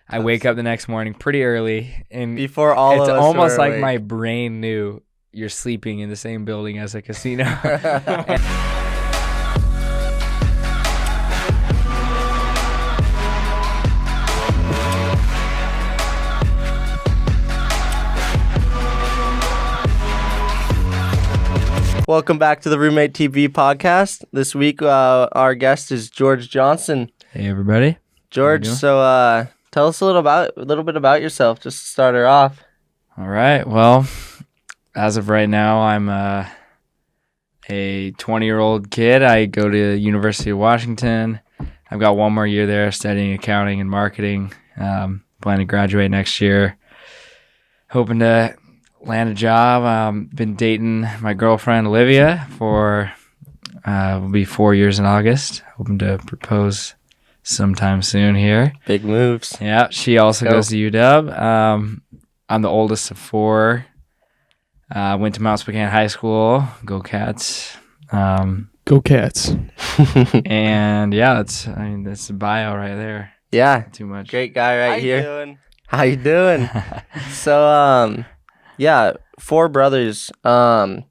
I wake up the next morning pretty early, and Before all it's of us almost were like awake. my brain knew you're sleeping in the same building as a casino. Welcome back to the Roommate TV podcast. This week, our guest is George Johnson. Hey, everybody. George, doing? so tell us a little bit about yourself, just to start her off. All right. Well, as of right now, I'm a 20-year-old kid. I go to University of Washington. I've got one more year there studying accounting and marketing. Plan to graduate next year. Hoping to land a job. Been dating my girlfriend Olivia for will be 4 years in August. Hoping to propose sometime soon here. Big moves. Yeah, she also goes to UW. I'm the oldest of four. Went to Mount Spokane High School. Go Cats. Go Cats. And yeah, that's the bio right there. Yeah, Not too much. great guy right here. Doing? How you doing? So, yeah, four brothers. And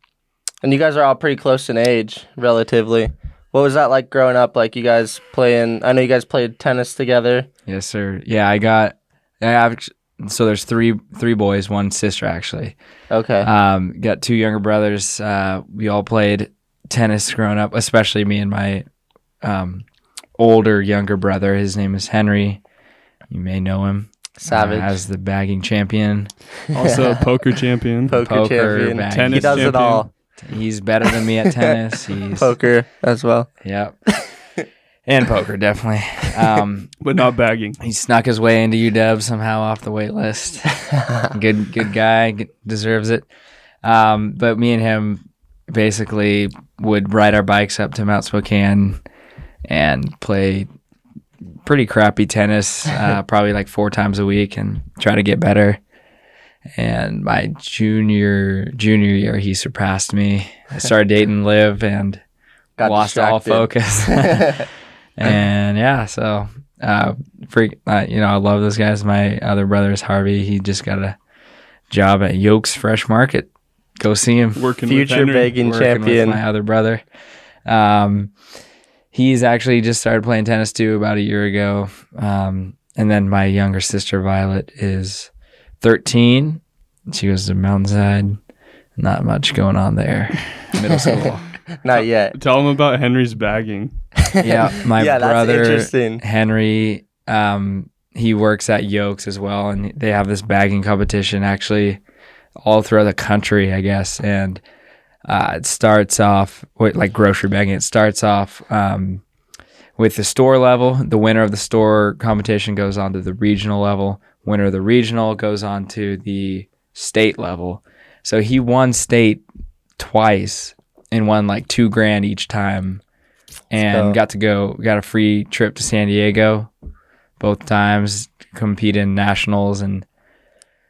you guys are all pretty close in age, relatively. What was that like growing up? Like you guys playing? I know you guys played tennis together. Yes, sir. Yeah, so there's three boys, one sister actually. Okay. Got two younger brothers. We all played tennis growing up, especially me and my older younger brother. His name is Henry. You may know him. Savage. As the bagging champion. Also a poker champion. Poker champion. bagging. Tennis He does champion. it all. He's better than me at tennis. He's Poker as well. Yep. And poker, definitely. But not bagging. He snuck his way into UW somehow off the wait list. Good guy, deserves it. But me and him basically would ride our bikes up to Mount Spokane and play pretty crappy tennis, probably like 4 times a week, and try to get better. And my junior year, he surpassed me. I started dating Liv and Got lost all distracted. focus. And yeah, so I love those guys. My other brother is Harvey. He just got a job at Yolks Fresh Market. Go see him. Working Future with Henry. bagging Working champion. with my other brother. He's actually just started playing tennis too about a year ago. And then my younger sister Violet is 13. She goes to Mountainside. Not much going on there. Middle school. Not yet. Tell him about Henry's bagging. Yeah, my Yeah, that's brother interesting. Henry, he works at Yolks as well, and they have this bagging competition actually all throughout the country, I guess. And it starts off with like grocery bagging. It starts off with the store level. The winner of the store competition goes on to the regional level. Winner of the regional goes on to the state level. So he won state twice and won like $2,000 each time. And got a free trip to San Diego both times, compete in nationals, and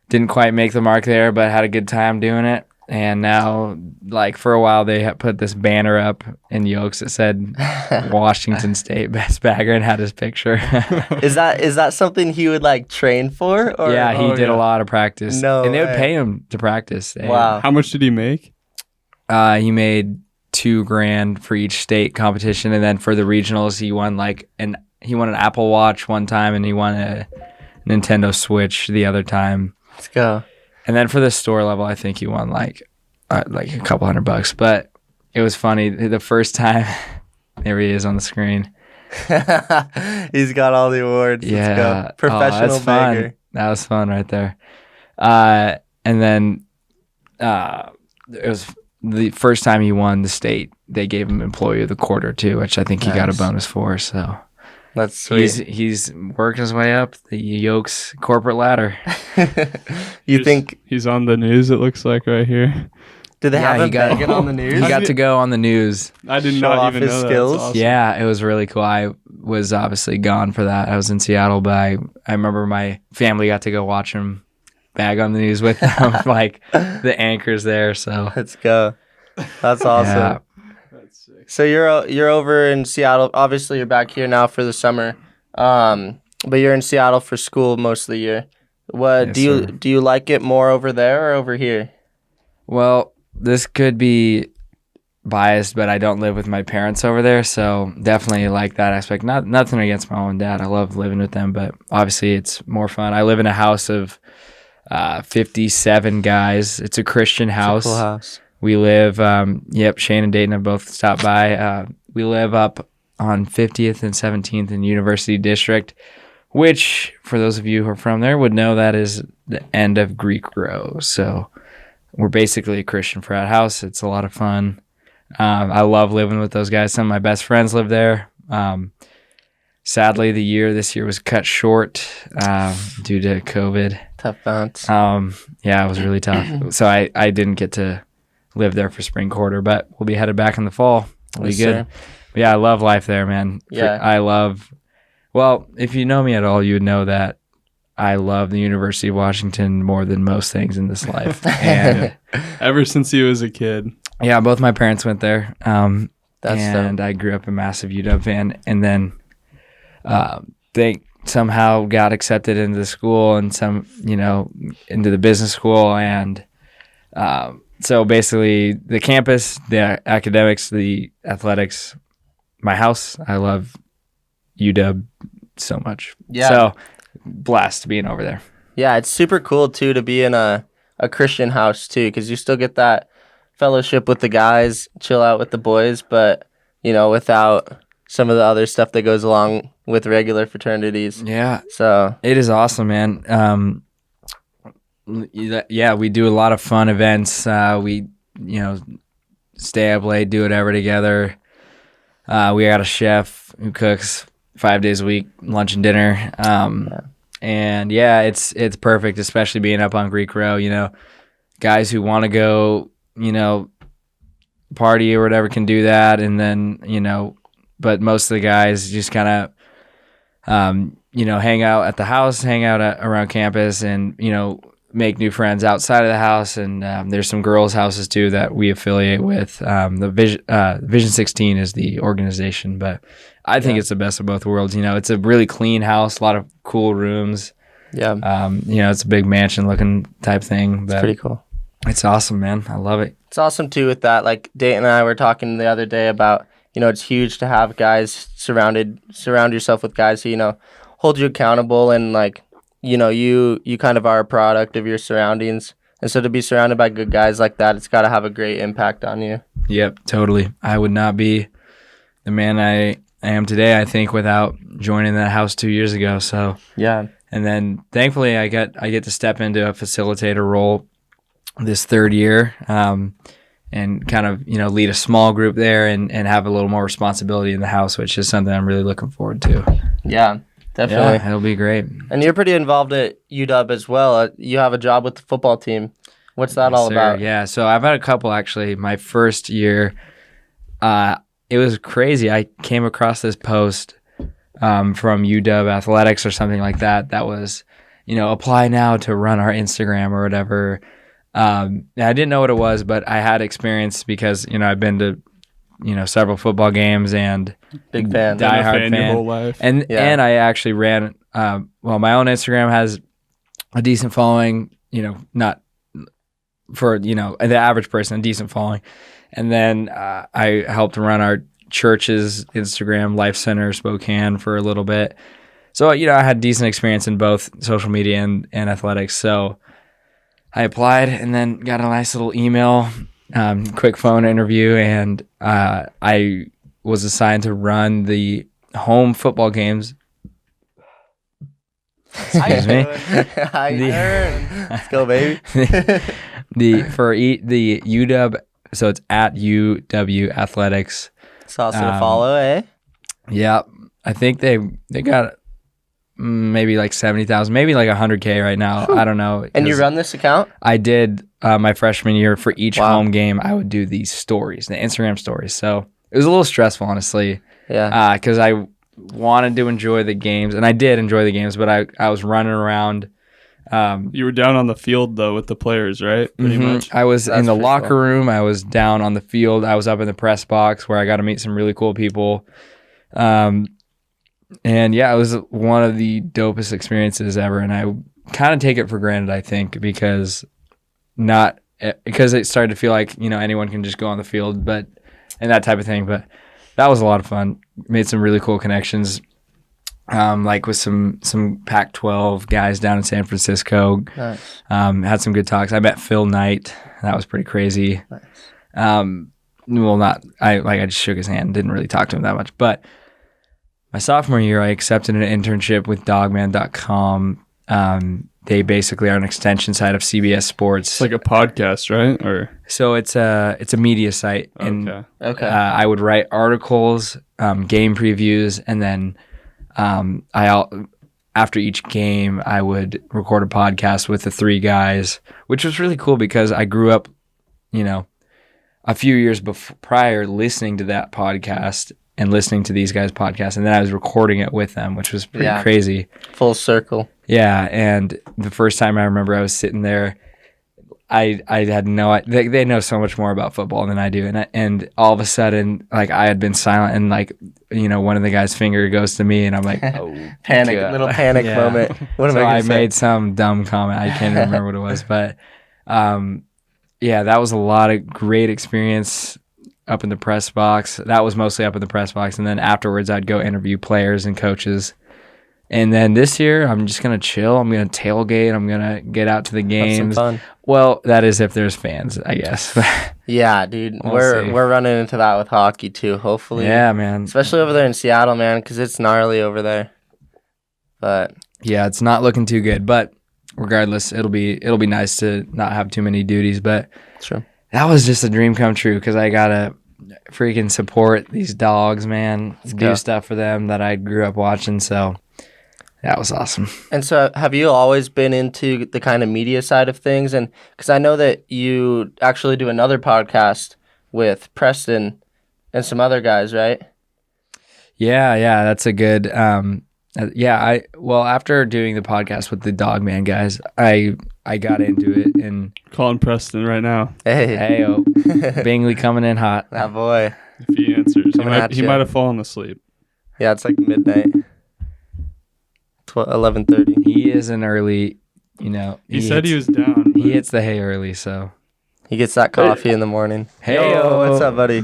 didn't quite make the mark there, but had a good time doing it. And now, like for a while, they put this banner up in Yolks that said Washington State Best Bagger and had his picture. Is that something he would like train for? Or? Yeah, he did a lot of practice. No and they would way. pay him to practice. Wow. How much did he make? He made $2,000 for each state competition, and then for the regionals, he won an Apple Watch one time, and he won a Nintendo Switch the other time. Let's go. And then for the store level, I think he won like a couple $100. But it was funny the first time. There he is on the screen. He's got all the awards. Yeah, Let's go. Professional that's fun. bagger. That was fun right there. And then it was the first time he won the state. They gave him Employee of the Quarter too, which I think he got a Nice. bonus for. So That's sweet. he's working his way up the Yolks corporate ladder. You think? He's on the news, it looks like, right here. Did they Yeah, have he him got- bagging on the news? He got to go on the news. I did Show not off even his know that. skills? That's awesome. Yeah, it was really cool. I was obviously gone for that. I was in Seattle, but I remember my family got to go watch him bag on the news with them, like the anchors there. So Let's go. That's awesome. yeah. That's sick. So you're over in Seattle. Obviously, you're back here now for the summer. But you're in Seattle for school most of the year. What Yes, do sir. you like it more over there or over here? Well, this could be biased, but I don't live with my parents over there, so definitely like that aspect. Nothing against my mom and dad. I love living with them, but obviously it's more fun. I live in a house of 57 guys. It's a Christian house. It's a cool house. We live, Shane and Dayton have both stopped by. We live up on 50th and 17th in University District, which, for those of you who are from there, would know that is the end of Greek Row. So we're basically a Christian frat house. It's a lot of fun. I love living with those guys. Some of my best friends live there. Sadly, this year was cut short due to COVID. Tough bounce. Yeah, it was really tough. So I didn't get to live there for spring quarter, but we'll be headed back in the fall. It'll be Yes, good. sir. But yeah, I love life there, man. Yeah. Well, if you know me at all, you would know that I love the University of Washington more than most things in this life. And Ever since he was a kid. yeah, both my parents went there. That's and I grew up a massive UW fan, and then they somehow got accepted into the school and into the business school. And so basically the campus, the academics, the athletics, my house, I love UW so much. Yeah. So blessed being over there. Yeah, it's super cool too to be in a Christian house too, because you still get that fellowship with the guys, chill out with the boys, but without some of the other stuff that goes along with regular fraternities. Yeah. So It is awesome, man. Yeah, we do a lot of fun events. We, stay up late, do whatever together. We got a chef who cooks 5 days a week, lunch and dinner. And yeah, it's perfect, especially being up on Greek Row. Guys who want to go, party or whatever can do that, and then but most of the guys just kind of hang out at the house, hang out around campus, and make new friends outside of the house. And there's some girls' houses too that we affiliate with. The Vision 16 is the organization, but I think it's the best of both worlds. It's a really clean house, a lot of cool rooms. yeah, It's a big mansion looking type thing, but it's pretty cool. it's awesome, man. I love it. It's awesome too with that. Like Dayton and I were talking the other day about, it's huge to have guys surround yourself with guys who, hold you accountable, and like, you kind of are a product of your surroundings. And so to be surrounded by good guys like that, it's got to have a great impact on you. Yep, totally. I would not be the man I am today, I think, without joining that house 2 years ago. So, Yeah. and then thankfully I get to step into a facilitator role this third year, and kind of, lead a small group there and have a little more responsibility in the house, which is something I'm really looking forward to. Yeah, definitely. Yeah, it'll be great. And you're pretty involved at UW as well. You have a job with the football team. What's that all Yes, sir. about? Yeah, so I've had a couple actually. My first year, it was crazy. I came across this post from UW Athletics or something like that. That was, apply now to run our Instagram or whatever. And I didn't know what it was, but I had experience because I've been to several football games and Big fan. Been a diehard fan your fan. whole life. And Yeah. and I actually ran my own Instagram has a decent following, not for the average person, a decent following. And then I helped run our church's Instagram, Life Center Spokane, for a little bit. So I had decent experience in both social media and athletics. So I applied and then got a nice little email, quick phone interview, and I was assigned to run the home football games. Excuse me. How you doing? Let's go, baby. The UW, so it's at UW Athletics. It's awesome to follow, eh? Yeah, I think they got maybe like 70,000, maybe like 100K right now. I don't know. And you 'cause run this account? I did my freshman year. For each Wow. home game, I would do these stories, the Instagram stories. So it was a little stressful, honestly, Yeah. because I wanted to enjoy the games, and I did enjoy the games, but I was running around. You were down on the field though with the players, right? Pretty Mhm. much. I was That's in the pretty locker cool. room. I was down on the field. I was up in the press box where I got to meet some really cool people. And yeah, it was one of the dopest experiences ever. And I kind of take it for granted, I think, because it started to feel like, anyone can just go on the field, and that type of thing. But that was a lot of fun. Made some really cool connections, like with some Pac-12 guys down in San Francisco. Nice. Had some good talks. I met Phil Knight. That was pretty crazy. Nice. I just shook his hand. Didn't really talk to him that much. But my sophomore year, I accepted an internship with Dogman.com. They basically are an extension side of CBS Sports. It's like a podcast, right? Or So it's a media site, and Okay. I would write articles, game previews, and then after each game I would record a podcast with the three guys, which was really cool because I grew up, a few years prior listening to that podcast and listening to these guys' podcasts, and then I was recording it with them, which was pretty crazy. Full circle. Yeah, and the first time I remember I was sitting there, I had they know so much more about football than I do, and all of a sudden, like, I had been silent, and like, one of the guys' finger goes to me, and I'm like, oh, Panic, God. little panic Yeah. moment. What am So I I gonna made some dumb comment. I can't even remember what it was, but yeah, that was a lot of great experience up in the press box. That was mostly up in the press box, and then afterwards I'd go interview players and coaches. And then this year, I'm just going to chill. I'm going to tailgate. I'm going to get out to the Have some games. fun. Well, that is if there's fans, I guess. Yeah, dude. We'll we're see. we're running into that with hockey too. Hopefully. Yeah, man. Especially over there in Seattle, man, because it's gnarly over there. But Yeah, it's not looking too good. But regardless, it'll be nice to not have too many duties. But true. that was just a dream come true because I got to freaking support these dogs, man. Do go. stuff for them that I grew up watching. So that was awesome. And so, have you always been into the kind of media side of things? And because I know that you actually do another podcast with Preston and some other guys, right? Yeah, that's a good. After doing the podcast with the Dogman guys, I got into it, and calling Preston right now. Hey, Bingley coming in hot. that boy. If he answers, Coming at he ya. might have fallen asleep. Yeah, it's like midnight. 11:30. He is an early, He said he was down. He but- hits the hay early, so He gets that coffee in the morning. Hey, Yo, what's up, buddy?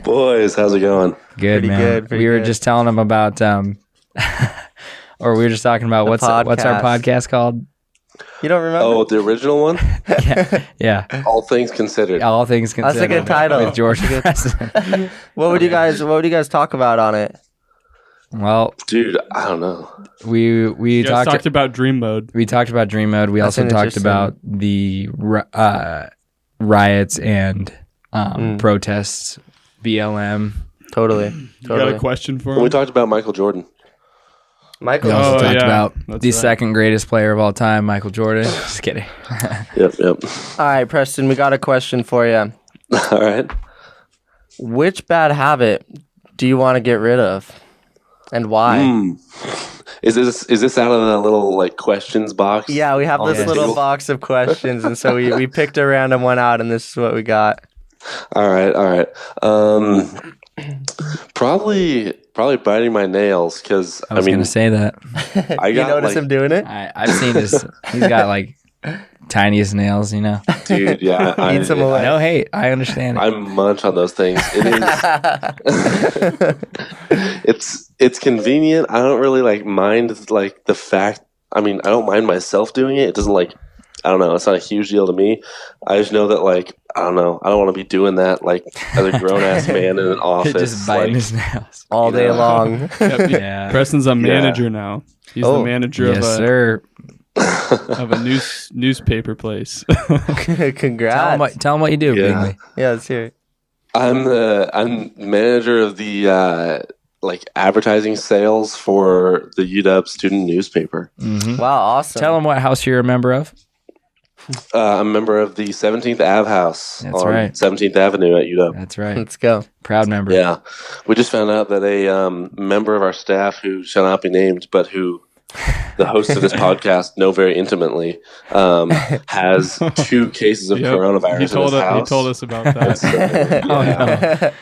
Boys, how's it going? good Pretty man. good, pretty we were good. just telling him about or we were just talking about The what's our podcast. podcast called? You don't remember? Oh, the original one? Yeah, All Things Considered. all things That's considered. a good title. with George Preston. What would you guys talk about on it? Well, Dude, I don't know. we You guys talked talked about Dream Mode. We talked about Dream Mode. We That's also talked interesting. about the riots and protests, BLM. Totally. You got a question for him? We talked about Michael Jordan. Michael. We also Oh, talked yeah. about That's the right. second greatest player of all time, Michael Jordan. Just kidding. Yep. All right, Preston, we got a question for you. All right. Which bad habit do you want to get rid of, and why? Is this out of the little like questions box? Yeah, we have this the little table? box of questions, and so we picked a random one out, and this is what we got. All right. Probably biting my nails because I was going to say that. I You got notice like, him doing it? I've seen his. He's got like tiniest nails, dude. Yeah, Eats them away. No hate. I understand it. I munch on those things. It is. It's convenient. I don't really like mind like the fact. I mean, I don't mind myself doing it. It doesn't like. I don't know. It's not a huge deal to me. I just know that like I don't know. I don't want to be doing that like as a grown ass man in an office. Just biting like, his nails. All day Yeah. long. Yeah. Preston's a manager now. He's Oh. the manager Yes, sir. of a newspaper place. Congrats. Tell him what you do, Yeah. Bingley. Yeah, let's hear it. I'm manager of the like advertising sales for the UW student newspaper. Mhm. Wow, awesome. Tell him what house you're a member of. I'm a member of the 17th Ave House That's on right. 17th Avenue at UW. That's right. Let's go. Proud member. Yeah, we just found out that a member of our staff who shall not be named, but who the host of this podcast know very intimately, has 2 cases of coronavirus in his house. He told us about that.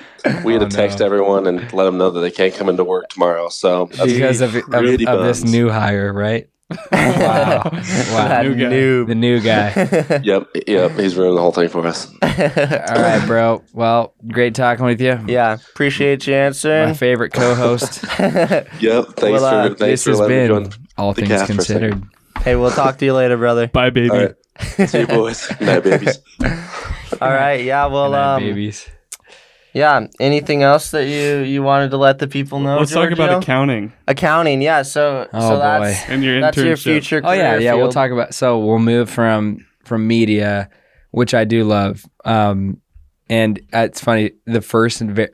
We had to text everyone and let them know that they can't come into work tomorrow. So that's Because of really this bums. new hire, right? Wow. That New guy. noob. The new guy. Yep. He's ruined the whole thing for us. All right, bro. Well, great talking with you. Yeah, appreciate you My answering. favorite co-host. Yep. Thanks Well, for This has letting me join. been All the Things cast for a Considered. Hey, we'll talk to you later, brother. Bye, baby. All right. See you boys. Night, babies. All right, yeah, Good night, well, babies. yeah. Anything else that you wanted to let the people know? Let's talk about Giorgio? accounting accounting. Yeah, so Oh, that's and your that's your internship. future. Oh yeah, career yeah. We'll field. talk about. So we'll move from media, which I do love. And it's funny. The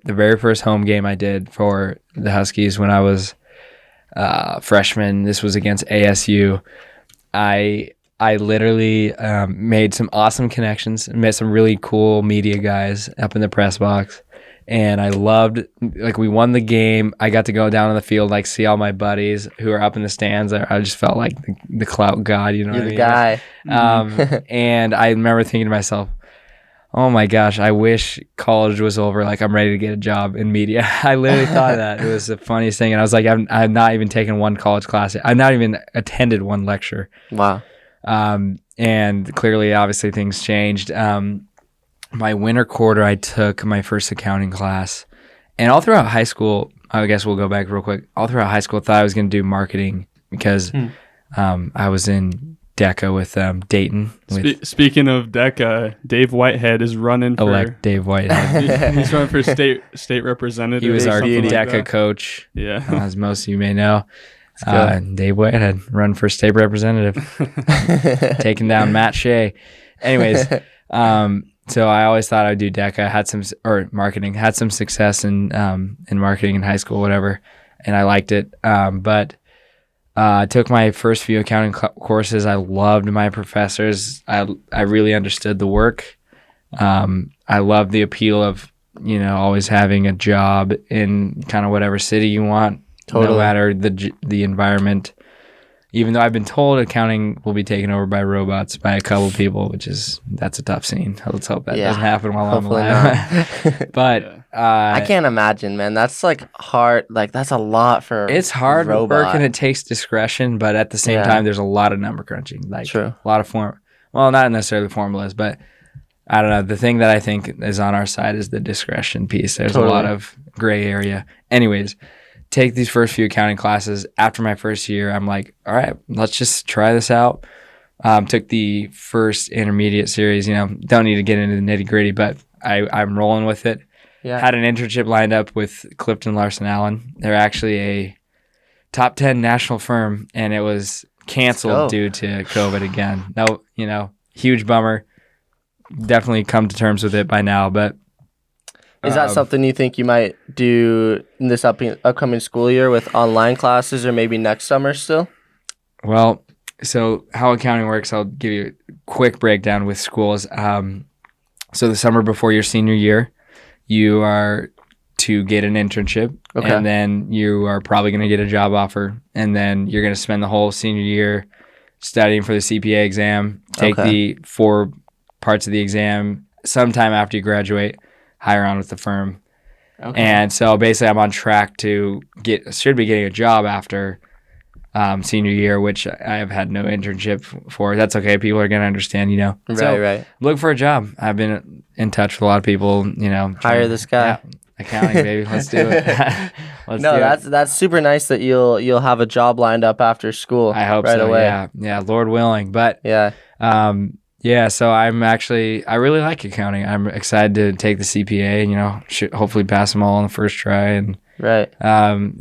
very first home game I did for the Huskies when I was freshman. This was against ASU. I literally made some awesome connections and met some really cool media guys up in the press box. And I loved, like, we won the game. I got to go down on the field, like, see all my buddies who are up in the stands. I just felt like the clout god, you know You're what the I mean? guy. And I remember thinking to myself, oh my gosh, I wish college was over. Like, I'm ready to get a job in media. I literally thought that. It was the funniest thing. And I was like, I've not even taken one college class. I've not even attended one lecture. Wow. And clearly, obviously, things changed. My winter quarter, I took my first accounting class. And all throughout high school, I guess we'll go back real quick. All throughout high school, I thought I was going to do marketing because I was in DECA with Dayton. Speaking of DECA, Dave Whitehead is running for Elect Dave Whitehead. he's running for state representative. He was or our something like DECA that. coach, Yeah. as most of you may know. good. Dave Whitehead run for state representative, taking down Matt Shea. Anyways, so I always thought I'd do DECA. Marketing. Had some success in marketing in high school, whatever, and I liked it. But I took my first few accounting courses. I loved my professors. I really understood the work. I loved the appeal of always having a job in kind of whatever city you want. Totally. No matter the environment. Even though I've been told accounting will be taken over by robots by a couple people, that's a tough scene. Let's hope that doesn't happen while Hopefully I'm alive. But I can't imagine, man. That's like hard. Like that's a lot for. it's hard robot. work and it takes discretion, but at the same time, there's a lot of number crunching. Like True. a lot of well, not necessarily formulas, but I don't know. The thing that I think is on our side is the discretion piece. There's a lot of gray area. Anyways, take these first few accounting classes. After my first year, I'm like, all right, let's just try this out. Took the first intermediate series, don't need to get into the nitty gritty, but I'm rolling with it. Yeah. Had an internship lined up with Clifton Larson Allen. They're actually a top 10 national firm, and it was canceled due to COVID again. No, huge bummer. Definitely come to terms with it by now, but Is that something you think you might do in this upcoming school year with online classes, or maybe next summer still? Well, so how accounting works, I'll give you a quick breakdown with schools. So the summer before your senior year, you are to get an internship, and then you are probably going to get a job offer, and then you're going to spend the whole senior year studying for the CPA exam, take the 4 parts of the exam sometime after you graduate, hire on with the firm. Okay. And so basically I'm on track to should be getting a job after senior year, which I have had no internship for. That's okay. People are going to understand, Right. Look for a job. I've been in touch with a lot of people, Hire this guy. Yeah, accounting, baby. Let's do it. That's super nice that you'll have a job lined up after school. I hope right so. away. Yeah, Lord willing. But Yeah. so I really like accounting. I'm excited to take the CPA and, should hopefully pass them all on the first try and Right.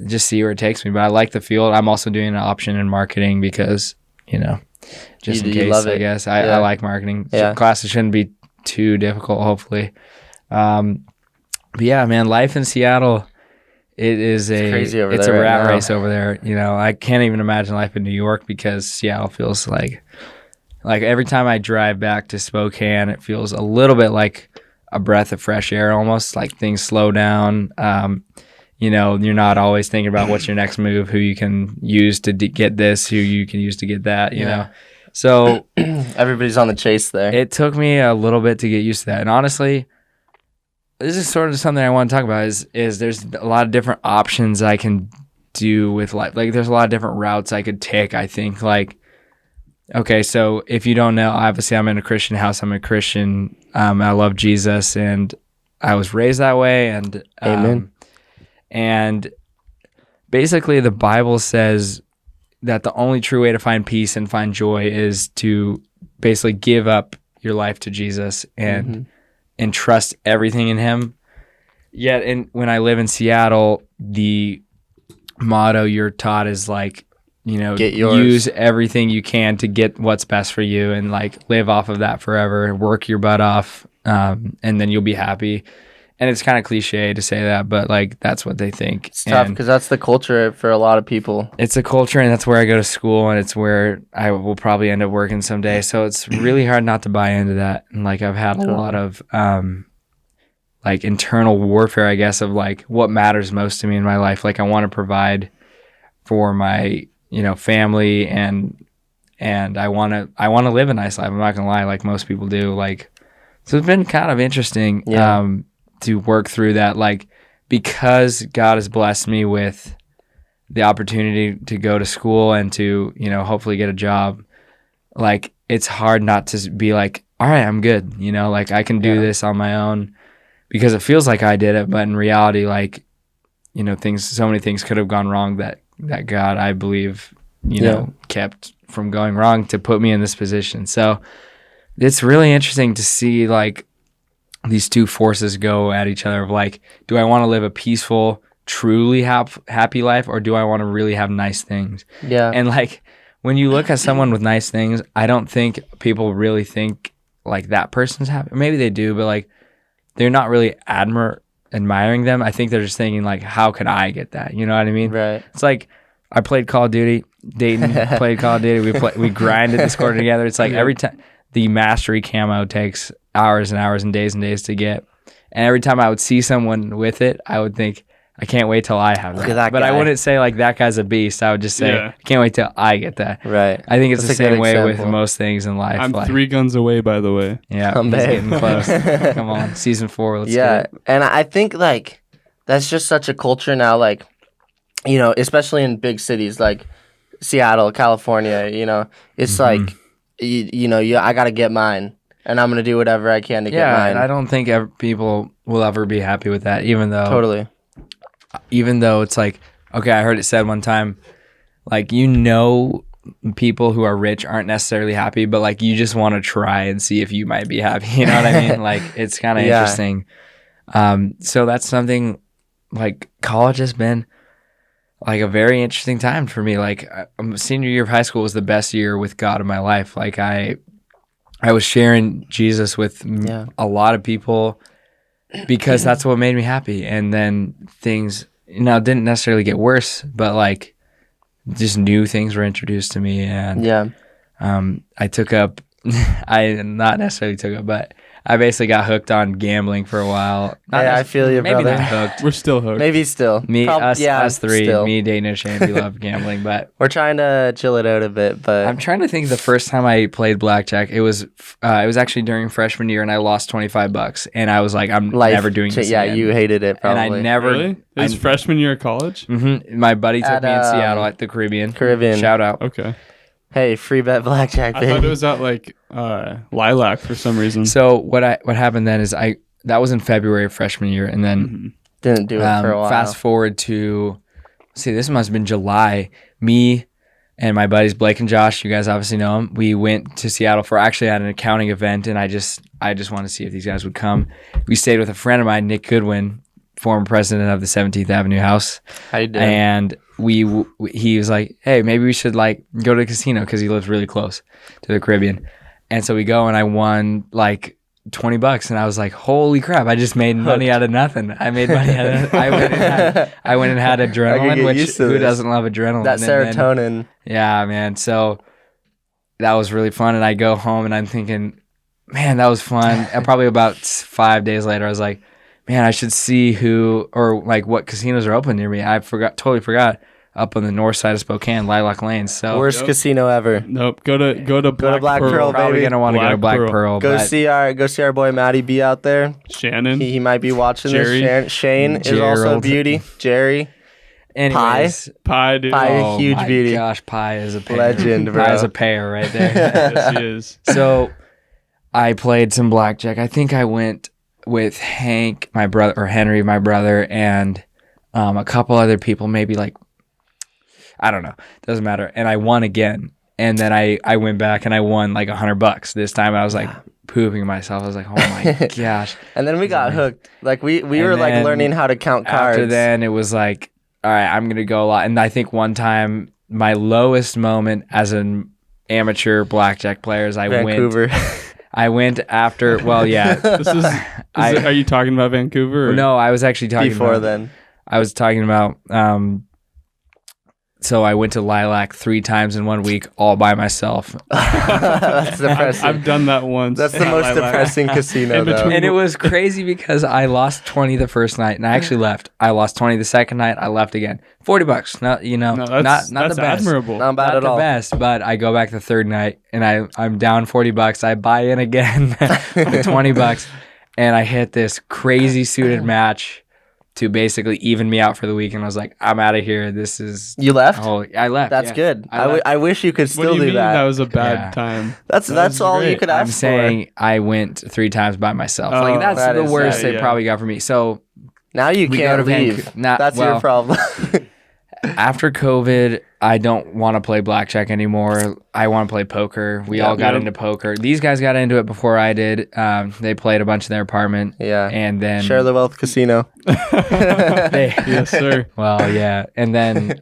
just see where it takes me. But I like the field. I'm also doing an option in marketing because, just in You case, love it. I guess. I like marketing. Yeah. Classes shouldn't be too difficult, hopefully. But yeah, man, life in Seattle, it's crazy over it's there a right rat now. race over there. I can't even imagine life in New York because Seattle feels like every time I drive back to Spokane, it feels a little bit like a breath of fresh air almost, like things slow down. you're not always thinking about what's your next move, who you can use to get this, who you can use to get that, you know. So everybody's on the chase there. it took me a little bit to get used to that. And honestly, this is sort of something I want to talk about is there's a lot of different options I can do with life. Like there's a lot of different routes I could take, I think. Like, okay, so if you don't know, obviously I'm in a Christian house. I'm a Christian. I love Jesus and I was raised that way. And Amen. And basically the Bible says that the only true way to find peace and find joy is to basically give up your life to Jesus and trust everything in him. Yet when I live in Seattle, the motto you're taught is like, Get yours. use everything you can to get what's best for you and like live off of that forever, work your butt off, and then you'll be happy. And it's kind of cliche to say that, but like that's what they think. It's tough And because that's the culture for a lot of people. it's a culture, and that's where I go to school, and it's where I will probably end up working someday. So it's really hard not to buy into that. And like I've had a lot of like internal warfare, I guess, of like what matters most to me in my life. Like I want to provide for my family, and I want to live a nice life. I'm not gonna lie, like most people do. Like so it's been kind of interesting. To work through that, like because God has blessed me with the opportunity to go to school and to hopefully get a job. Like it's hard not to be like, all right, I'm good, like I can do this on my own, because it feels like I did it, but in reality, like so many things could have gone wrong that God, I believe, kept from going wrong to put me in this position. So it's really interesting to see like these two forces go at each other of like, do I want to live a peaceful, truly happy life, or do I want to really have nice things? Yeah. And like when you look at someone with nice things, I don't think people really think like that person's happy. Maybe they do, but like they're not really admiring them. I think they're just thinking like, how can I get that? You know what I mean? Right. It's like I played Call of Duty. Dayton played Call of Duty. We grinded the score together. It's like every time the mastery camo takes hours and hours and days to get. And every time I would see someone with it, I would think, I can't wait till I have Look at that. that But I guy. wouldn't say like that guy's a beast. I would just say, Yeah. I can't wait till I get that. Right. I think it's That's the a good same way with example. most things in life. I'm like, 3 guns away, by the way. Yeah, Come he's babe. getting close. Come on, season 4. Let's Yeah. get it. And I think like that's just such a culture now, like, especially in big cities like Seattle, California, it's like, I got to get mine and I'm going to do whatever I can to get Yeah, mine. and I don't think people will ever be happy with that, even though it's like, okay, I heard it said one time, like, people who are rich aren't necessarily happy, but like you just want to try and see if you might be happy. You know what I mean? Like it's kind of Yeah. interesting. So that's something like college has been like a very interesting time for me. Like senior year of high school was the best year with God in my life. Like I was sharing Jesus with a lot of people because that's what made me happy. And then things, didn't necessarily get worse, but like just new things were introduced to me. And I took up, not necessarily took up, but I basically got hooked on gambling for a while. I feel you, maybe brother. not hooked. We're still hooked. Maybe still. Us three, still. me, Dayton, and Shane, we love gambling, but We're trying to chill it out a bit, but I'm trying to think the first time I played blackjack, it was actually during freshman year, and I lost $25, and I was like, I'm never doing this again. you hated it probably. And I never. Really? It was freshman year of college? My buddy took At, me in Seattle at the Caribbean. Shout out. Okay. Hey, free bet blackjack, I baby. thought it was at like Lilac for some reason. So what happened then is that was in February of freshman year, and then Didn't do it for a while. fast forward to this must have been July. Me and my buddies Blake and Josh, you guys obviously know them. We went to Seattle for actually at an accounting event, and I just want to see if these guys would come. We stayed with a friend of mine, Nick Goodwin, former president of the 17th Avenue House. How you doing? And he was like, hey, maybe we should like go to the casino because he lives really close to the Caribbean. And so we go, and I won like $20, and I was like, holy crap, I just made money out of nothing. I made money out of I went and had I could adrenaline, get which used to who this. doesn't love adrenaline? that And then- serotonin. yeah, man. So that was really fun. And I go home and I'm thinking, man, that was fun. And probably about 5 days later, I was like, man, I should see who or like what casinos are open near me. I totally forgot. Up on the north side of Spokane, Lilac Lane. So Worst Yep. casino ever. Nope. Go to Black Pearl, probably baby. gonna want to go to Black Pearl. Go but see our boy Matty B out there. Shannon. He might be watching Jerry. this. Shane is also a Gerald. beauty. Jerry. anyways, Pie, dude. Pie. oh huge my beauty. gosh, Pie is a pair. Legend, bro. Pie is a pair right there. Yes, he is. So I played some blackjack. I think I went with Hank, my brother, or Henry, my brother, and a couple other people, maybe like, I don't know. Doesn't matter. And I won again. And then I went back and I won like $100. This time I was like pooping myself. I was like, oh my gosh. And then we got hooked. Like we And were like then learning how to count cards. After then, it was like, all right, I'm going to go a lot. And I think one time, my lowest moment as an amateur blackjack player is Vancouver. I went after, well, yeah. This is. Are you talking about Vancouver? Or? No, I was actually talking Before about, then. I was talking about, so I went to Lilac 3 times in 1 week all by myself. That's depressing. I've done that once. That's the at most Lilac. depressing casino, In though. between- And it was crazy because I lost 20 the first night and I actually left. I lost 20 the second night. I left again. $40. Not, you know, No, not that's the best. admirable. Not bad Not at the all. best, but I go back the third night and I'm down $40. I buy in again for $20 and I hit this crazy suited match to basically even me out for the week. And I was like, I'm out of here. This is You left? I left. That's yeah. good. I left. I wish you could What still do you mean that. that was a bad Yeah. time? That's was all you great. could I'm ask saying I went 3 times by myself. Oh, like that's that the is worst sad, they yeah. probably got for me. So for. Now you we go can't to leave. Vancouver. That's your Well, problem. after COVID, I don't want to play blackjack anymore. I want to play poker. We Yeah. all got Yep. into poker. These guys got into it before I did. They played a bunch in their apartment. Yeah. And then Share the Wealth Casino. they, Yes, sir. well, yeah. And then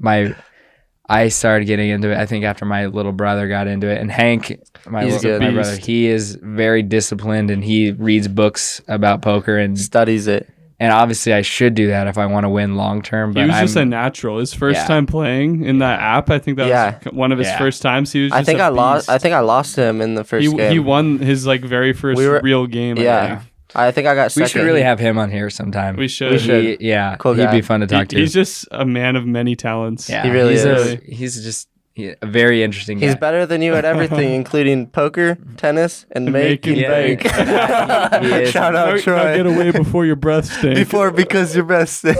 I started getting into it, I think, after my little brother got into it. And Hank, my He's good. brother, he is very disciplined and he reads books about poker. Studies it. And obviously, I should do that if I want to win long term. He But was just a I'm- natural. His first Yeah. time playing in that app, I think that Yeah. was one of his Yeah. first times. He was. Just I think a I lost. beast. I think I lost him in the first game. He won his like very first We were- real game. I Yeah. think. I think I got we second. should really have him on here sometime. We should. We should. Yeah, Cool he'd guy. be fun to talk to. He's just a man of many talents. Yeah, He really is. He's just a very interesting guy. He's better than you at everything, including poker, tennis, and make and Make and bake. bake. He is. Shout out Now Troy. get away before your breath stinks. Before because your best thing.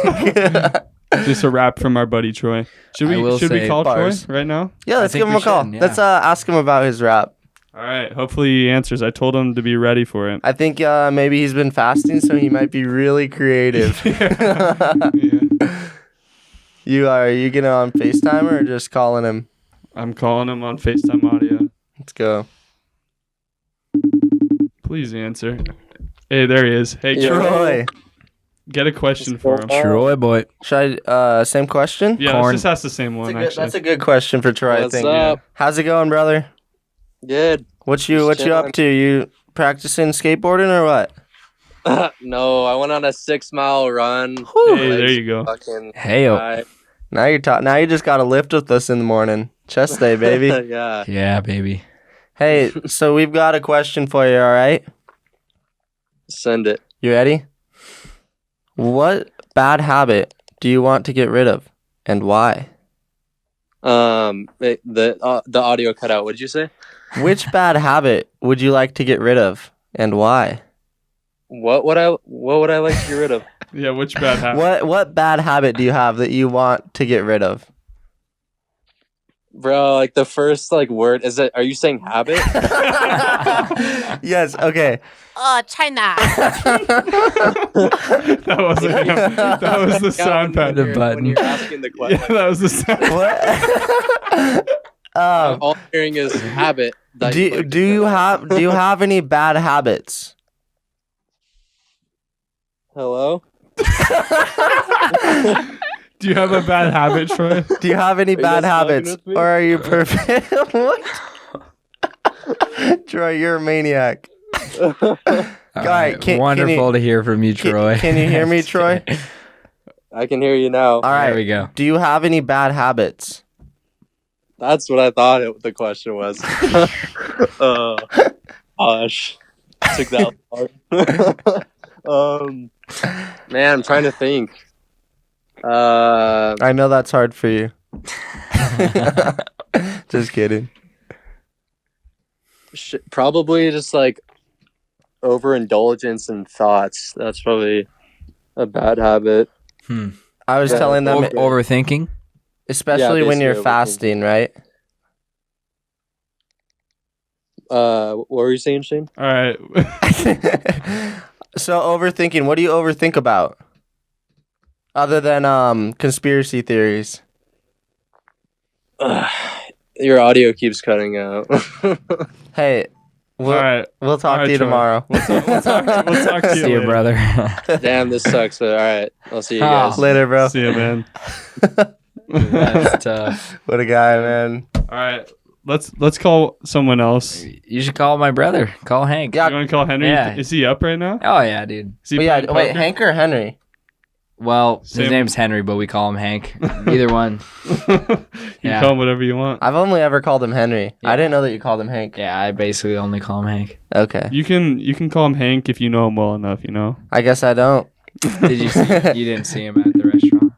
Just a rap from our buddy Troy. Should I we will should we say call bars. Troy right now? Yeah, let's think give him a we call. should, yeah. Let's ask him about his rap. All right. Hopefully he answers. I told him to be ready for it. I think maybe he's been fasting, so he might be really creative. Yeah. Are you getting on FaceTime or just calling him? I'm calling him on FaceTime audio. Let's go. Please answer. Hey, there he is. Hey, Yeah. Troy. Troy. Get a question for him. Troy boy. Should I, same question? Yeah, Corn. let's just ask the same one, actually. That's a good question for Troy, What's I think. up? How's it going, brother? Good. What you up chilling. to? You practicing skateboarding or what? No, I went on a 6-mile run. Hey, there you go. Fucking Hey, high. Now you just got to lift with us in the morning. Chest day, baby. Yeah. yeah, baby. Hey, so we've got a question for you, all right? Send it. You ready? What bad habit do you want to get rid of and why? The audio cut out. What did you say? Which bad habit would you like to get rid of and why? What would I like to get rid of? Yeah, which bad habit? What bad habit do you have that you want to get rid of? Bro, like the first like word is it? Are you saying habit? Yes, okay. China. That wasn't him. That was the sound pad. The When button. you're asking the Yeah, question. that was the sound. What? All I'm hearing is habit. That do you have any bad habits? Hello? Do you have a bad habit, Troy? Do you have any you bad guys habits? fucking with me? Or are you perfect? What? Troy, you're a maniac. All right, can wonderful you- to hear from you, Troy. Can you hear me, Troy? I can hear you now. All right. There we go. Do you have any bad habits? That's what I thought the question was. Gosh. Took that hard. Man, I'm trying to think. I know that's hard for you. Just kidding. Probably just like overindulgence in thoughts. That's probably a bad habit. I was Yeah, telling them, Overthinking. especially Yeah, when you're basically fasting, right? What were you saying, Shane? All right. So overthinking. What do you overthink about? Other than conspiracy theories. Your audio keeps cutting out. Hey, we'll, All right. we'll talk All right, to you Troy. tomorrow. We'll talk to you See you, later. brother. Damn, this sucks. But all right, I'll see you Oh. guys. Later, bro. See you, man. That's tough. What a guy, man. All right. Let's call someone else. You should call my brother. Call Hank. Yeah. You want to call Henry? Yeah. Is he up right now? Oh yeah, dude. Is he But yeah, playing wait, poker? Hank or Henry? Well, Same. his name's Henry, but we call him Hank. Either one. You Yeah. call him whatever you want. I've only ever called him Henry. Yeah. I didn't know that you called him Hank. Yeah, I basically only call him Hank. Okay. You can call him Hank if you know him well enough. You know. I guess I don't. Did you see? You didn't see him at the restaurant?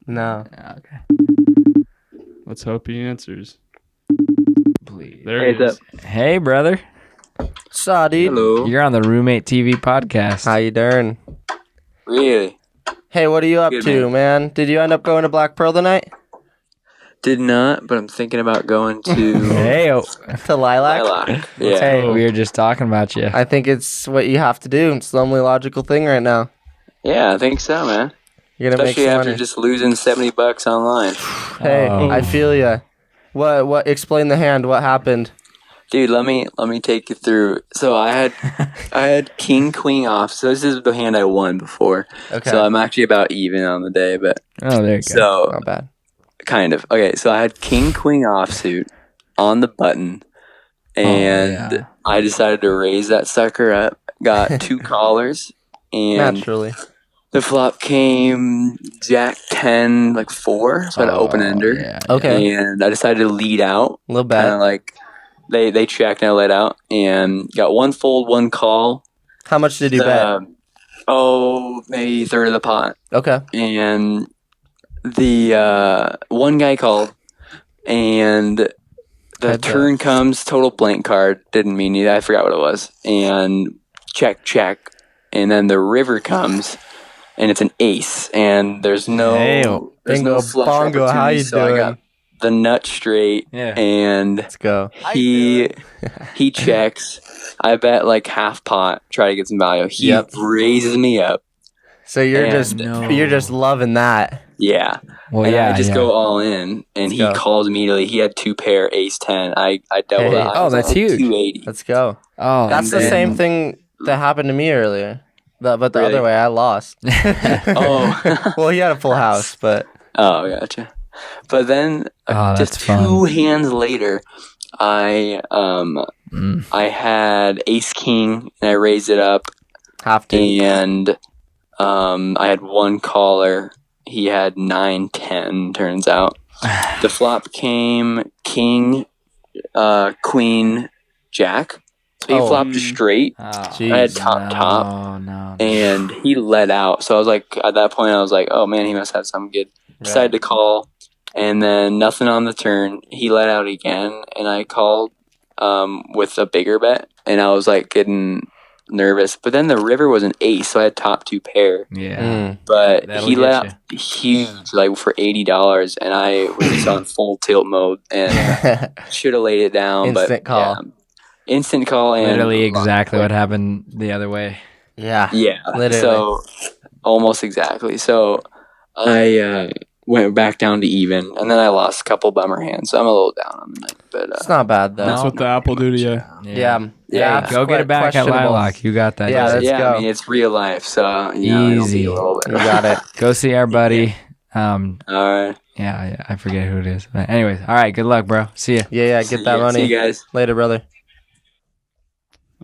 No. Yeah, okay. Let's hope he answers. Please. There Hey, he is. Hey, brother. Saw, dude. Hello. You're on the Roommate TV podcast. How you doing? Really? Hey, what are you up Good, to, man? Did you end up going to Black Pearl tonight? Did not, but I'm thinking about going to Hey, To Lilac? Lilac. Yeah. Hey, we were just talking about you. I think it's what you have to do. It's the only logical thing right now. Yeah, I think so, man. You're gonna Especially make some after money. just losing $70 online. Hey, Oh. I feel ya. What? Explain the hand. What happened? Dude, let me take you through. So I had king queen off. So this is the hand I won before. Okay. So I'm actually about even on the day, but Oh, there you go. so Not bad. kind of. Okay, so I had king queen offsuit on the button, and yeah. I decided to raise that sucker up. Got two callers, and Naturally. the flop came Jack 10, like 4, so I had an open ender. Yeah. Okay. And I decided to lead out, A little kind of bad. like they checked and I let out, and got one fold, one call. How much did you bet? Maybe third of the pot. Okay. And the one guy called, and the Heads up. turn comes, total blank card, didn't mean it, I forgot what it was, and check, and then the river comes, and it's an ace, and there's no Bingo flush bongo, how opportunity, you so I doing? got the nut straight, Yeah. and Let's go. he checks. I bet like half pot, try to get some value. He Yep. raises me up. So you're And- just No. you're just loving that. Yeah. Well, And yeah. I just yeah. go all in, and Let's he go. calls immediately. He had 2 pair, ace 10. I doubled Hey. it. I Oh, was that's like huge. 280. Let's go. Oh, That's the then- same thing that happened to me earlier. But the Really? other way, I lost. Oh. Well, he had a full house, but Oh, gotcha. But then Oh, just that's 2 fun. hands later, I had ace king, and I raised it up, have to. and I had one caller. He had 9-10. Turns out the flop came king, queen, jack. So he Oh. flopped a straight, Oh, Jeez. I had top, Oh, no. and he let out. So I was like, at that point, I was like, oh man, he must have something good. Decided to call, and then nothing on the turn. He let out again, and I called with a bigger bet, and I was like getting nervous. But then the river was an ace, so I had top 2 pair. Yeah. Mm. But That'll he get let out huge, like for $80, and I was just on full tilt mode and should have laid it down. Instant but call. yeah, instant call, and Literally exactly what happened the other way. Yeah. Yeah, Literally. so almost exactly. So I went back down to even, and then I lost a couple bummer hands, so I'm a little down on the night. But It's not bad though. That's what the Apple do to you. Yeah. Yeah, it's Go get quite it back at questionable. Lilac. You got that. Yeah, dude. let's yeah, go. I mean it's real life, so you know, it'll be Easy. a little bit. You got it. Go see our buddy. All right, Yeah, I forget who it is. But anyways, all right. Good luck, bro. See ya. Yeah, See get that ya. money. See you guys. Later, brother.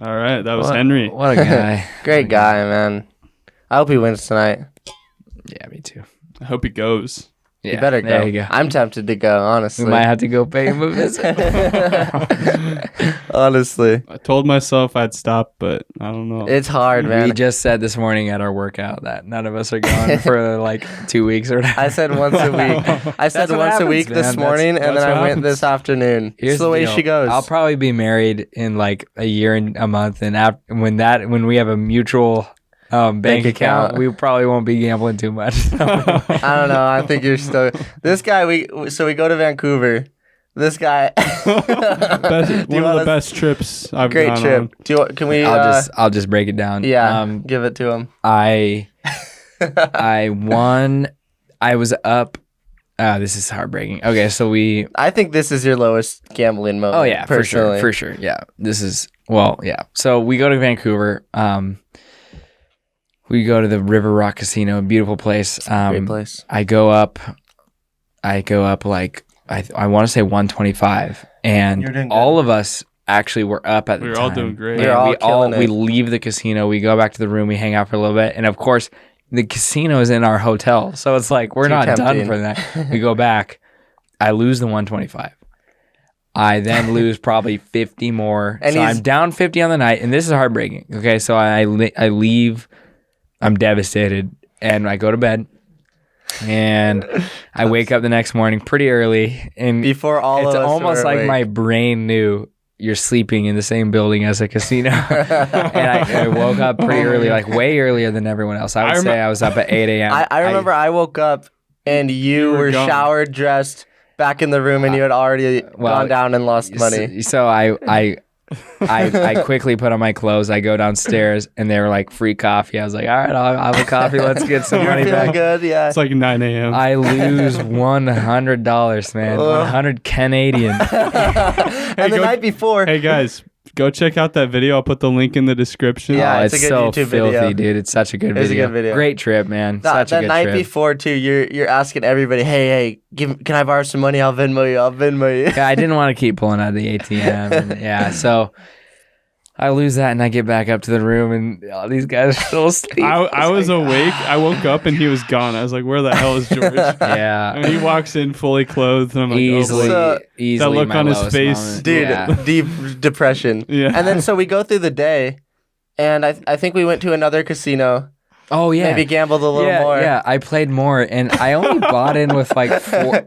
All right, that was What- Henry. What a guy. Great guy, man. I hope he wins tonight. Yeah, me too. I hope he goes. You better go. There you go. I'm tempted to go, honestly. We might have to go pay him a visit. Honestly, I told myself I'd stop, but I don't know. it's hard, We man. just said this morning at our workout that none of us are going for like 2 weeks or whatever. I said once a week. I said That's what once a happens, week this man. morning, and that's then I what went happens. this afternoon. Here's It's the way deal. she goes. I'll probably be married in like a year and a month, and when we have a mutual bank account, account. we probably won't be gambling too much. I don't know. I think you're still. This guy, we go to Vancouver. This guy. One of the best trips I've Great gone trip. on. Can we? I'll just break it down. yeah. Give it to him. I won. I was up. This is heartbreaking. Okay, so we. I think this is your lowest gambling moment. Oh yeah, personally. for sure. Yeah, this is yeah. So we go to Vancouver. We go to the River Rock Casino, a beautiful place. Great place. I go up like I want to say 125, and You're doing good. all of us actually were up at the We time. were all doing great. We were And all killing we it. leave the casino, we go back to the room, we hang out for a little bit, and of course the casino is in our hotel, so it's like we're Too not tempting. done for that. We go back, I lose the 125. I then lose probably 50 more. And So he's- I'm down 50 on the night, and this is heartbreaking. Okay, so I leave. I'm devastated, and I go to bed, and I wake up the next morning pretty early, and Before all it's of us almost were like awake. my brain knew you're sleeping in the same building as a casino. And I woke up pretty early, like way earlier than everyone else. I would say I was up at 8 a.m. I remember I woke up and you were were gone. showered, dressed, back in the room, and you had already gone down and lost money. So I quickly put on my clothes. I go downstairs, and they were like free coffee. I was like, all right, I'll have a coffee. Let's get some You're money feeling back. good, yeah. It's like 9 a.m. I lose $100, man. 100 Canadian. And the go- night before, Hey guys, go check out that video. I'll put the link in the description. Yeah, Oh, it's a it's good so YouTube filthy, video. dude. It's such a good It's a video. good video. Great trip, man. that Such a good night trip. before too, you're asking everybody, hey, can I borrow some money? I'll Venmo you. Yeah, I didn't want to keep pulling out of the ATM. And yeah, so I lose that, and I get back up to the room, and all these guys are still asleep. I was awake. I woke up and he was gone. I was like, where the hell is George? Yeah, And he walks in fully clothed, and I'm like, easily, So- easily. That look my on his lowest face. moment. Dude, Yeah. deep depression. Yeah. And then so we go through the day, and I think we went to another casino. Oh yeah. Maybe gambled a little yeah, more. Yeah, I played more, and I only bought in with like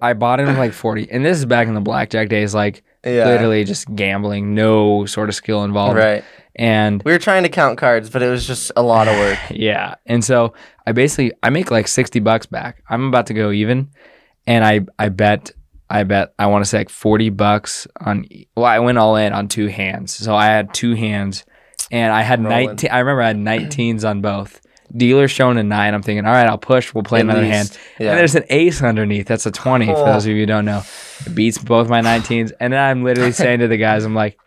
I bought in with like 40, and this is back in the blackjack days, like Yeah. literally just gambling, no sort of skill involved. Right. And We were trying to count cards, but it was just a lot of work. yeah, and so I make like $60 back. I'm about to go even, and I bet I want to say like $40 on. Well, I went all in on two hands, so I had two hands, and I had Rolling. 19. I remember I had 19s on both. Dealer showing a 9. I'm thinking, all right, I'll push. We'll play At another least, hand. yeah. And there's an ace underneath. That's a 20 for Oh. those of you who don't know. It beats both my 19s, and then I'm literally saying to the guys, I'm like,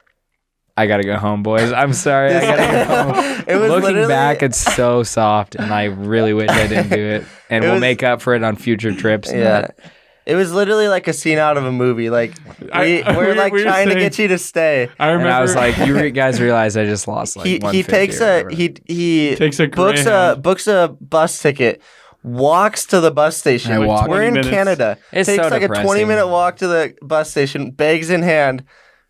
I gotta go home, boys. I'm sorry, I gotta go home. It was Looking literally- back, it's so soft, and I really wish I didn't do it. And It we'll was- make up for it on future trips. and Yeah. that. It was literally like a scene out of a movie. Like we're like we were trying to saying- get you to stay. I And remember. I was like, guys realize I just lost like He 150 takes or a whatever. he Takes a Greyhound. books a bus ticket, walks to the bus station. I walk. We're in 20 minutes. Canada. It's takes so like a depressing. 20-minute walk to the bus station, bags in hand,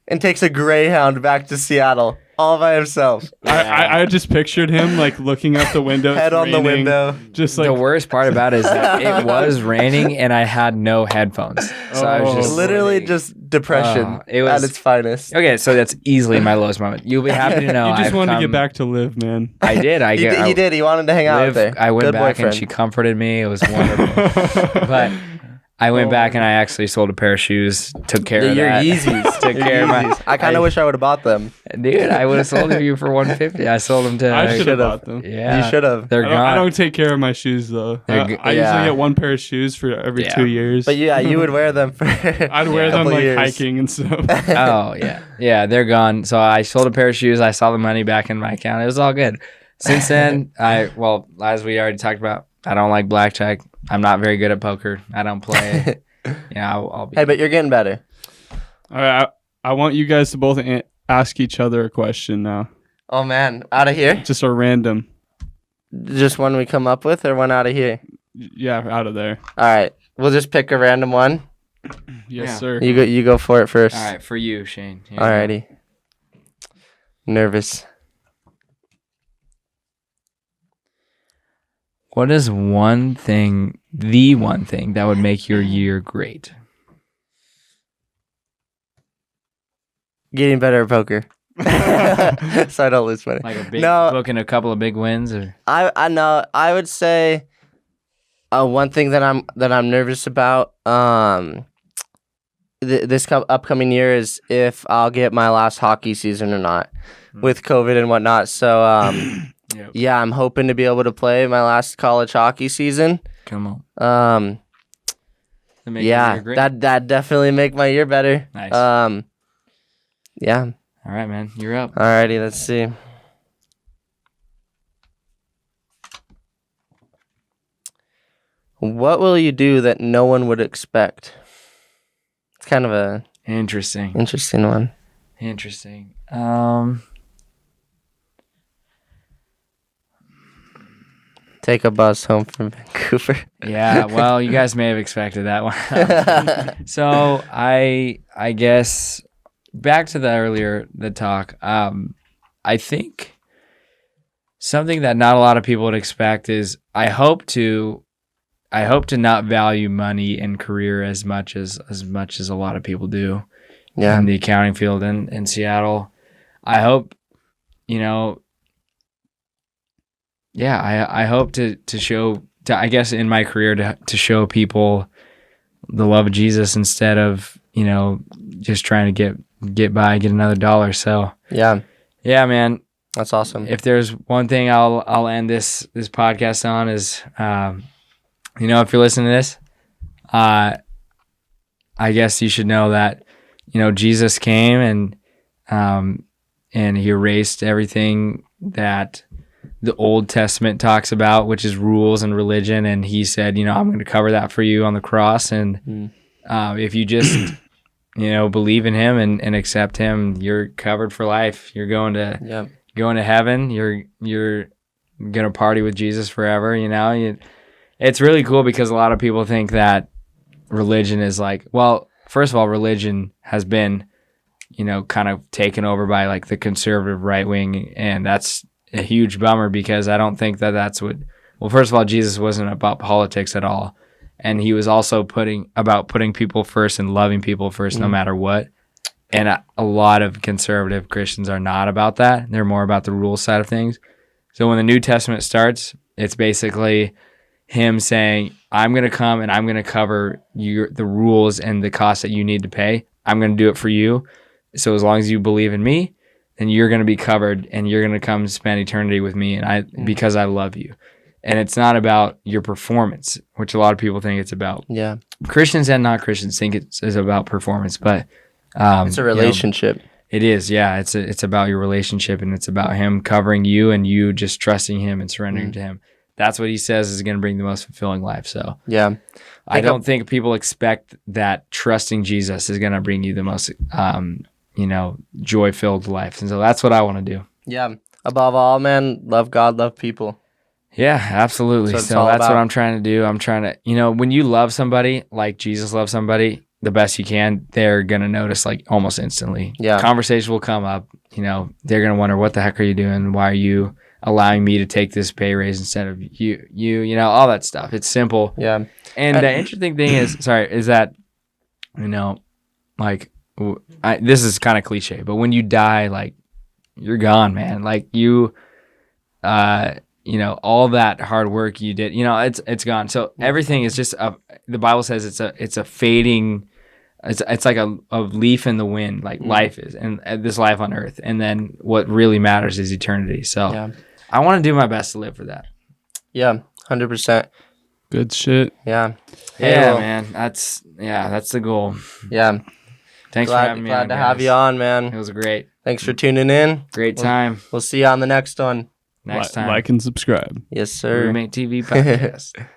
and takes a Greyhound back to Seattle all by himself. I just pictured him like looking out the window, Head it's on the raining, window. just like The worst part about it is that it was raining and I had no headphones. So I was Oh. just Literally just depression it was- at its finest. Okay, so that's easily my lowest moment. You'll be happy to know you just I've wanted to come- get back to live, man. I did. He did. He wanted to hang out Liv, there. I went Good back boyfriend. and she comforted me. It was wonderful. But I went back and I actually sold a pair of shoes. Took care of Your that. Yeezys. Took Your care of my. Yeezys. I kind of wish I would have bought them. Dude, I would have sold them to you for $150. I sold them to. I should have should've. bought them. Yeah, You should have. They're I gone. don't take care of my shoes though. They're I, good- I yeah. usually get one pair of shoes for every Yeah. 2 years. But yeah, you would wear them for I'd wear a them couple like years. hiking and stuff. Oh yeah, they're gone. So I sold a pair of shoes. I saw the money back in my account. It was all good. Since then, as we already talked about, I don't like blackjack. I'm not very good at poker. I don't play. Yeah, I'll be. Hey, but you're getting better. All right, I want you guys to both ask each other a question now. Oh man, out of here? Just a random. Just one we come up with, or one out of here? Yeah, out of there. All right. we'll just pick a random one. Yes, Yeah. sir. You go for it first. All right, for you, Shane. Here you go. Alrighty. Nervous. What is the one thing that would make your year great? Getting better at poker. So I don't lose money. Like a big No. booking a couple of big wins, or I know. I would say one thing that I'm nervous about this upcoming year is if I'll get my last hockey season or not with COVID and whatnot. So Yep. yeah, I'm hoping to be able to play my last college hockey season. Come on. To make your Yeah, year great? that definitely make my year better. Nice. Yeah. All right, man, you're up. Alrighty, let's see. What will you do that no one would expect? It's kind of a Interesting. interesting one. Interesting. Take a bus home from Vancouver. Yeah. Well, you guys may have expected that one. So I guess back to the talk. I think something that not a lot of people would expect is I hope to not value money and career as much as a lot of people do Yeah. in the accounting field in Seattle. I hope, I hope to show, I guess in my career to show people the love of Jesus instead of, just trying to get by, get another dollar. So Yeah. yeah, man, That's awesome. if there's one thing I'll end this podcast on is, if you're listening to this, I guess you should know that, Jesus came and he erased everything that the Old Testament talks about, which is rules and religion. And he said, I'm going to cover that for you on the cross. And if you just, believe in him and accept him, you're covered for life. You're going to heaven. You're going to party with Jesus forever. It's really cool because a lot of people think that religion is like, well, first of all, religion has been, kind of taken over by like the conservative right wing. And that's a huge bummer because I don't think that that's what, well, first of all, Jesus wasn't about politics at all. And he was also about putting people first and loving people first, no matter what. And a lot of conservative Christians are not about that. They're more about the rules side of things. So when the New Testament starts, it's basically him saying, I'm going to come and I'm going to cover the rules and the costs that you need to pay. I'm going to do it for you. So as long as you believe in me, then you're going to be covered and you're going to come spend eternity with me because I love you. And it's not about your performance, which a lot of people think it's about. Yeah. Christians and not Christians think it's about performance, but It's a relationship. it is. Yeah. It's about your relationship and it's about him covering you and you just trusting him and surrendering to him. That's what he says is going to bring the most fulfilling life. So Yeah. I don't think people expect that trusting Jesus is going to bring you the most, joy-filled life. And so that's what I want to do. Yeah. Above all, man, love God, love people. Yeah, absolutely. That's what it's So all that's what about. I'm trying to do. I'm trying to, when you love somebody like Jesus loves somebody the best you can, they're going to notice like almost instantly. Yeah. Conversation will come up. They're going to wonder, what the heck are you doing? Why are you allowing me to take this pay raise instead of you, all that stuff. It's simple. Yeah. And the interesting thing is that, this is kind of cliche, but when you die, like you're gone, man. Like you, all that hard work you did, it's gone. So everything is just the Bible says it's a fading, it's like a leaf in the wind, like life is, and this life on earth. And then what really matters is eternity. So Yeah. I want to do my best to live for that. Yeah. 100%. Good shit. Yeah. Yeah, well, man. That's the goal. Yeah. Thanks for having me Glad on, to have guys. you on, It man. was great. Thanks for tuning in. Great time. We'll see you on the next one. Next time. Like and subscribe. Yes, sir. Roommate TV podcast.